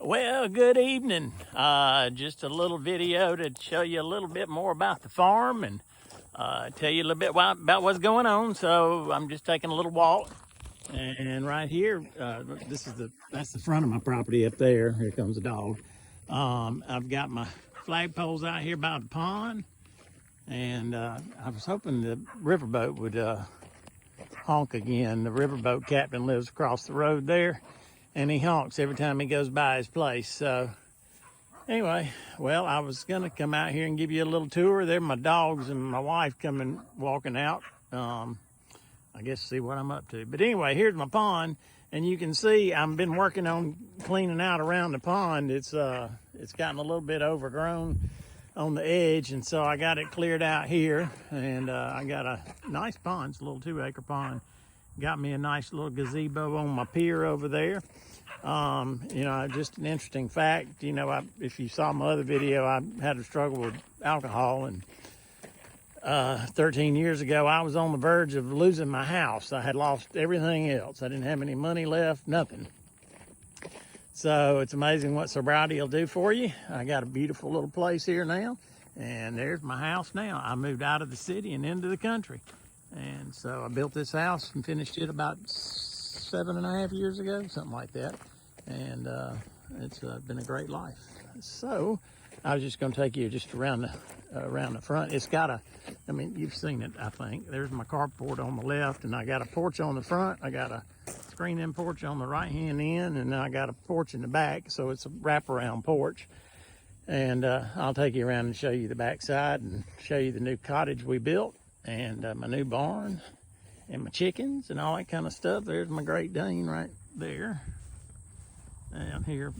Well, good evening. Just a little video to show you a little bit more about the farm and tell you a little bit about what's going on. So I'm just taking a little walk, and right here, that's the front of my property up there. Here comes the dog. I've got my flagpoles out here by the pond, and I was hoping the riverboat would honk again. The riverboat captain lives across the road there, and he honks every time he goes by his place. So anyway, well, I was gonna come out here and give you a little tour. There my dogs and my wife coming walking out. I guess see what I'm up to. But anyway, here's my pond, and you can see I've been working on cleaning out around the pond. It's gotten a little bit overgrown on the edge, and so I got it cleared out here, and I got a nice pond. It's a little 2-acre pond. Got me a nice little gazebo on my pier over there. Just an interesting fact, if you saw my other video, I had a struggle with alcohol, and 13 years ago, I was on the verge of losing my house. I had lost everything else. I didn't have any money left, nothing. So it's amazing what sobriety will do for you. I got a beautiful little place here now, and there's my house now. I moved out of the city and into the country. And so I built this house and finished it about 7.5 years ago, something like that. And it's been a great life. So I was just going to take you just around the front. It's got you've seen it, I think. There's my carport on the left, and I got a porch on the front. I got a screen-in porch on the right-hand end, and then I got a porch in the back, so it's a wraparound porch. And I'll take you around and show you the backside and show you the new cottage we built, and my new barn, and my chickens, and all that kind of stuff. There's my Great Dane right there. Down here,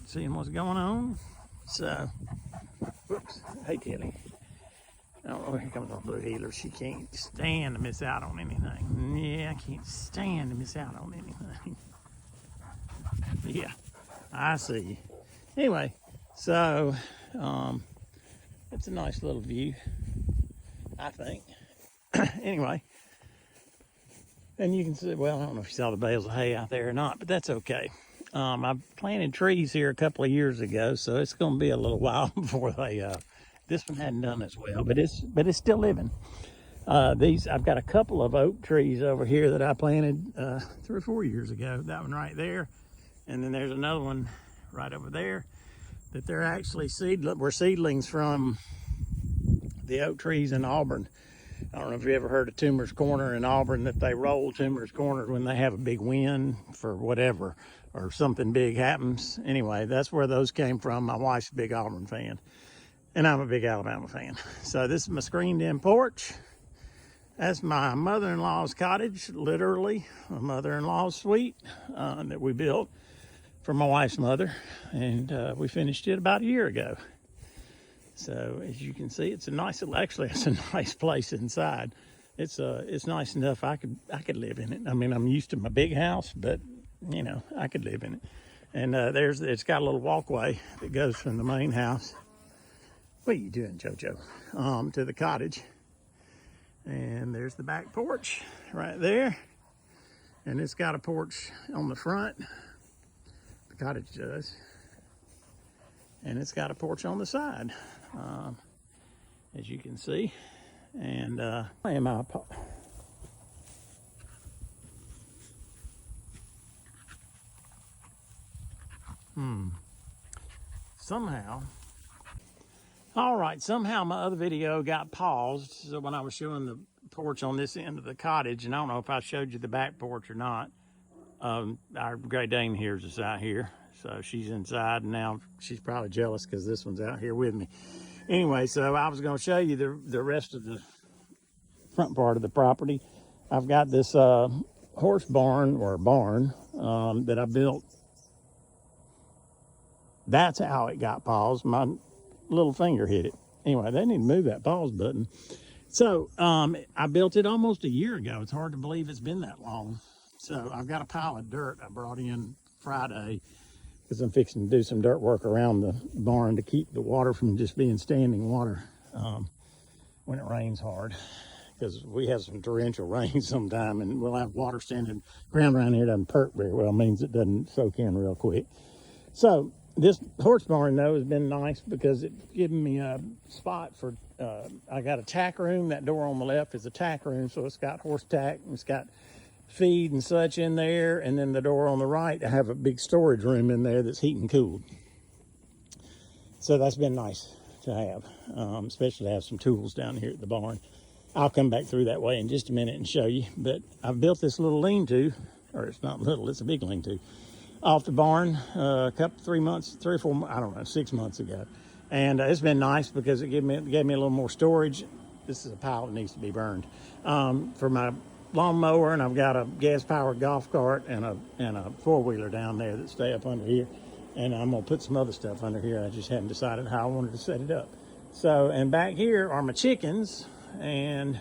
seeing what's going on. So, whoops, hey Tilly. Oh, here comes our blue heeler. She can't stand to miss out on anything. Yeah, I can't stand to miss out on anything. Yeah, I see you. Anyway, so, it's a nice little view, I think. Anyway, and you can see, well, I don't know if you saw the bales of hay out there or not, but that's okay. I planted trees here a couple of years ago, so it's going to be a little while before they, this one hadn't done as well, but it's still living. I've got a couple of oak trees over here that I planted 3 or 4 years ago. That one right there, and then there's another one right over there that they're actually seedlings from the oak trees in Auburn. I don't know if you ever heard of Toomer's Corner in Auburn, that they roll Toomer's Corner when they have a big wind for whatever, or something big happens. Anyway, that's where those came from. My wife's a big Auburn fan, and I'm a big Alabama fan. So this is my screened-in porch. That's my mother-in-law's cottage, literally a mother-in-law's suite that we built for my wife's mother, and we finished it about a year ago. So as you can see, it's a nice place inside. It's nice enough I could live in it. I mean, I'm used to my big house, but I could live in it. And it's got a little walkway that goes from the main house. What are you doing, JoJo? To the cottage. And there's the back porch right there. And it's got a porch on the front. The cottage does. And it's got a porch on the side, as you can see. And somehow my other video got paused. So when I was showing the porch on this end of the cottage, and I don't know if I showed you the back porch or not. Our Great Dane here is just out here. So she's inside, and now she's probably jealous because this one's out here with me. Anyway, so I was going to show you the rest of the front part of the property. I've got this horse barn that I built. That's how it got paused. My little finger hit it. Anyway, they need to move that pause button. So I built it almost a year ago. It's hard to believe it's been that long. So I've got a pile of dirt I brought in Friday, because I'm fixing to do some dirt work around the barn to keep the water from just being standing water when it rains hard, because we have some torrential rain sometime, and we'll have water standing. Ground around here doesn't perk very well, means it doesn't soak in real quick. So This horse barn, though, has been nice because it's given me a spot for, I got a tack room. That door on the left is a tack room, so it's got horse tack, and it's got feed and such in there. And then the door on the right, I have a big storage room in there that's heated and cooled. So that's been nice to have, especially to have some tools down here at the barn. I'll come back through that way in just a minute and show you. But I've built this little lean-to, or it's not little, it's a big lean-to, off the barn a couple, 3 months, 3 or 4, I don't know, 6 months ago. And it's been nice because it gave me a little more storage. This is a pile that needs to be burned for my lawnmower, and I've got a gas-powered golf cart and a four-wheeler down there that stay up under here. And I'm gonna put some other stuff under here. I just hadn't decided how I wanted to set it up. So, and back here are my chickens, and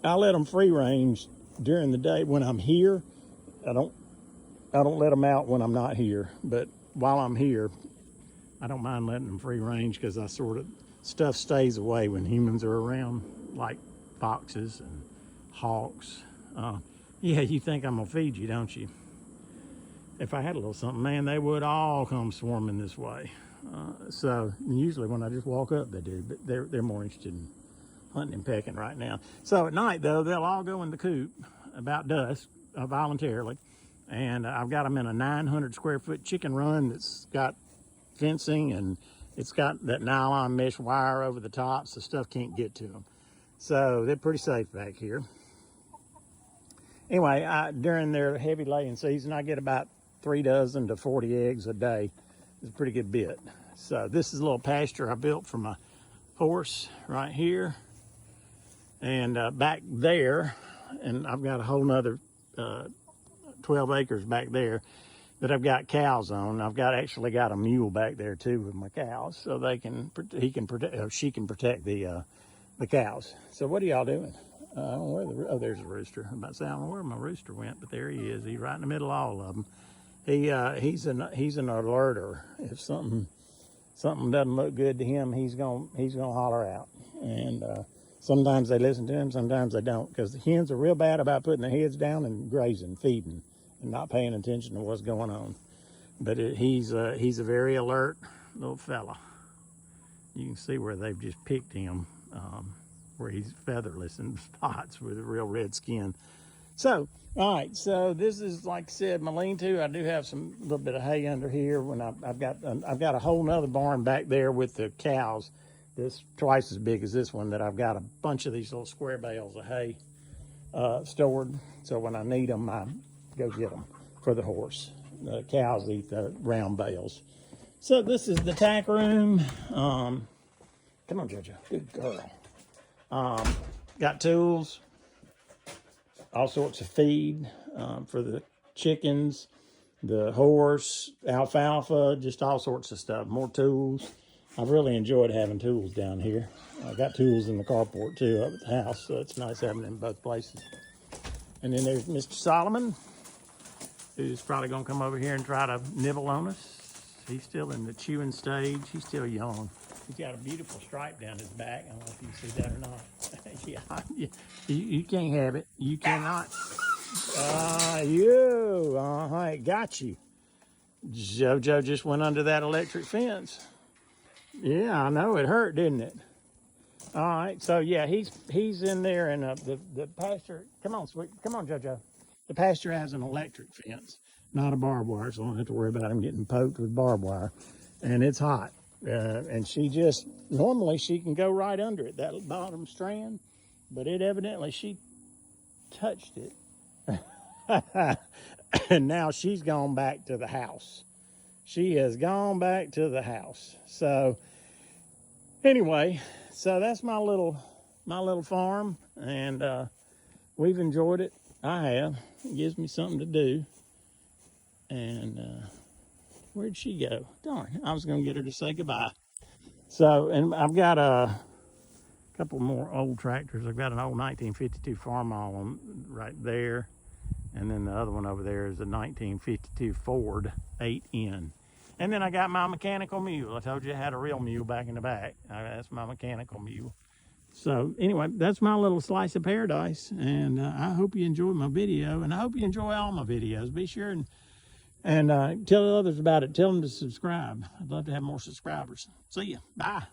I let them free range during the day when I'm here. I don't let them out when I'm not here, but while I'm here, I don't mind letting them free range because I sort of, stuff stays away when humans are around, like foxes and hawks. Yeah, you think I'm gonna feed you, don't you? If I had a little something, man, they would all come swarming this way. So usually when I just walk up, they do, but they're more interested in hunting and pecking right now. So at night, though, they'll all go in the coop about dusk, voluntarily. And I've got them in a 900 square foot chicken run that's got fencing, and it's got that nylon mesh wire over the top so stuff can't get to them. So they're pretty safe back here. Anyway, during their heavy laying season, I get about 3 dozen to 40 eggs a day. It's a pretty good bit. So this is a little pasture I built for my horse right here. And back there, and I've got a whole nother 12 acres back there that I've got cows on. I've actually got a mule back there too with my cows, so she can protect the cows. So what are y'all doing? I don't know where there's a rooster. I'm about to say I don't know where my rooster went, but there he is. He's right in the middle of all of them. He's an alerter. If something doesn't look good to him, he's gonna holler out. And sometimes they listen to him, sometimes they don't, because the hens are real bad about putting their heads down and grazing, feeding, and not paying attention to what's going on. But he's a very alert little fella. You can see where they've just picked him, where he's featherless in spots with a real red skin. So, all right, so this is, like I said, my lean-to. I do have some little bit of hay under here. When I've got a whole nother barn back there with the cows that's twice as big as this one, that I've got a bunch of these little square bales of hay stored. So when I need them, I go get them for the horse. The cows eat the round bales. So this is the tack room. Come on, Jojo, good girl. Got tools, all sorts of feed for the chickens, the horse, alfalfa, just all sorts of stuff, more tools. I've really enjoyed having tools down here. I got tools in the carport too up at the house, so it's nice having them in both places. And then there's Mr. Solomon, who's probably gonna come over here and try to nibble on us. He's still in the chewing stage. He's still young. He's got a beautiful stripe down his back. I don't know if you can see that or not. Yeah, you can't have it. You cannot. It got you. Jojo just went under that electric fence. Yeah, I know, it hurt, didn't it? All right, so yeah, he's in there, and the pasture. Come on, sweet. Come on, Jojo. The pasture has an electric fence, not a barbed wire, so I don't have to worry about him getting poked with barbed wire. And it's hot. And normally she can go right under it, that bottom strand, but she touched it. And now she's gone back to the house. She has gone back to the house. So anyway, so that's my little farm, and we've enjoyed it. I have. It gives me something to do. And where'd she go? Darn, I was gonna get her to say goodbye. So, and I've got a couple more old tractors. I've got an old 1952 Farmall right there. And then the other one over there is a 1952 Ford 8N. And then I got my mechanical mule. I told you I had a real mule back in the back. That's my mechanical mule. So anyway, that's my little slice of paradise. And I hope you enjoyed my video. And I hope you enjoy all my videos. Be sure and And tell others about it. Tell them to subscribe. I'd love to have more subscribers. See ya. Bye.